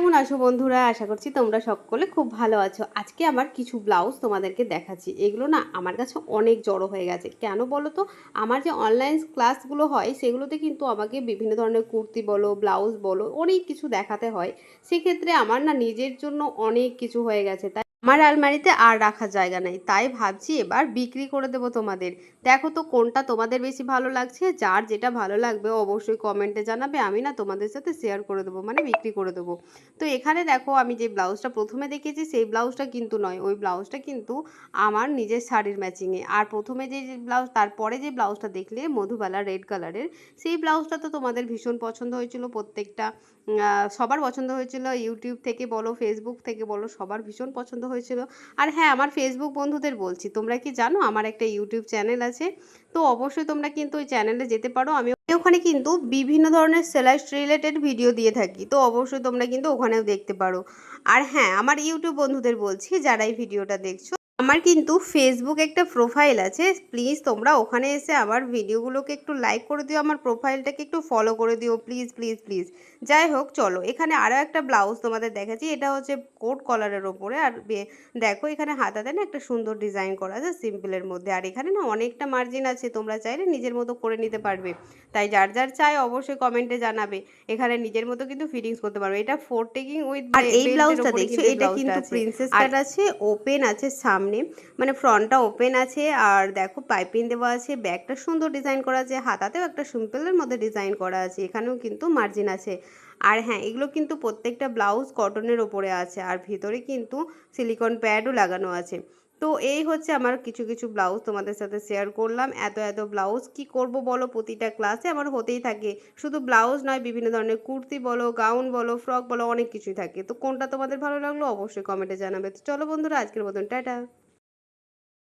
কেমন আছো বন্ধুরা? আশা করছি তোমরা সকলে খুব ভালো আছো। আজকে আমার কিছু ব্লাউজ তোমাদেরকে দেখাচ্ছি। এগুলো না আমার কাছে অনেক জড়ো হয়ে গেছে। কেন বলো তো? আমার যে অনলাইন ক্লাসগুলো হয় সেগুলোতে কিন্তু আমাকে বিভিন্ন ধরনের কুর্তি বলো, ব্লাউজ বলো, অনেক কিছু দেখাতে হয়। সেক্ষেত্রে আমার না নিজের জন্য অনেক কিছু হয়ে গেছে। তাই আমার আলমারিতে আর রাখার জায়গা নেই। তাই ভাবছি এবার বিক্রি করে দেবো তোমাদের। দেখো তো কোনটা তোমাদের বেশি ভালো লাগছে। যার যেটা ভালো লাগবে অবশ্যই কমেন্টে জানাবে। আমি না তোমাদের সাথে শেয়ার করে দেবো, মানে বিক্রি করে দেবো। তো এখানে দেখো আমি যে ব্লাউজটা প্রথমে দেখেছি সেই ব্লাউজটা কিন্তু নয়, ওই ব্লাউজটা কিন্তু আমার নিজের শাড়ির ম্যাচিংয়ে। আর প্রথমে যে ব্লাউজ, তারপরে যে ব্লাউজটা দেখলে মধুবালা রেড কালারের, সেই ব্লাউজটা তো তোমাদের ভীষণ পছন্দ হয়েছিল প্রত্যেকটা। সবার পছন্দ হয়েছিল, ইউটিউব থেকে বলো, ফেসবুক থেকে বলো, সবার ভীষণ পছন্দ হয়েছিল। আর হ্যাঁ, আমার ফেসবুক বন্ধুদের বলছি, তোমরা কি জানো আমার একটা ইউটিউব চ্যানেল আছে? তো অবশ্যই তোমরা কিন্তু ওই চ্যানেলে যেতে পারো। আমি ওখানে কিন্তু বিভিন্ন ধরনের সেলাই রিলেটেড ভিডিও দিয়ে থাকি। তো অবশ্যই তোমরা কিন্তু ওখানেও দেখতে পারো। আর হ্যাঁ, আমার ইউটিউব বন্ধুদের বলছি যারা এই ভিডিওটা দেখছো, আমার কিন্তু ফেসবুক একটা প্রোফাইল আছে। প্লিজ তোমরা ওখানে এসে আমার ভিডিওগুলোকে একটু লাইক করে দিও, আমার প্রোফাইলটাকে একটু ফলো করে দিও, প্লিজ প্লিজ প্লিজ। যাই হোক, চলো এখানে আরও একটা ব্লাউজ তোমাদের দেখাচ্ছি। এটা হচ্ছে কোট কলারের ওপরে। আর দেখো এখানে হাতাতে না একটা সুন্দর ডিজাইন করা আছে সিম্পলের মধ্যে। আর এখানে না অনেকটা মার্জিন আছে, তোমরা চাইলে নিজের মতো করে নিতে পারবে। তাই যার যার চাই অবশ্যই কমেন্টে জানাবে। এখানে নিজের মতো কিন্তু ফিটিংস করতে পারবে। এটা ফোর টেকিং উইথ আর এই ব্লাউজটা দেখছো, এটা কিন্তু প্রিন্সেস কাট আছে, ওপেন আছে সামনে, মানে ফ্রন্টটা ওপেন আছে। আর দেখো পাইপিং দেওয়া আছে, ব্যাকটা সুন্দর ডিজাইন করা আছে, হাতাতেও একটা সিম্পলের মধ্যে ডিজাইন করা আছে, এখানেও কিন্তু মার্জিন আছে। আর হ্যাঁ, এগুলো কিন্তু প্রত্যেকটা ব্লাউজ কটনের ওপরে আছে, আর ভিতরে কিন্তু সিলিকন প্যাডও লাগানো আছে। তো এই হচ্ছে আমার কিছু কিছু ব্লাউজ তোমাদের সাথে শেয়ার করলাম। এত এত ব্লাউজ কি করব বলো, প্রতিটা ক্লাসে আমার হতেই থাকে। শুধু ব্লাউজ নয়, বিভিন্ন ধরনের কুর্তি বলো, গাউন বলো, ফ্রক বলো, অনেক কিছুই থাকে। তো কোনটা তোমাদের ভালো লাগলো অবশ্যই কমেন্টে জানাবে। তো চলো বন্ধুরা, আজকের মতন টাটা।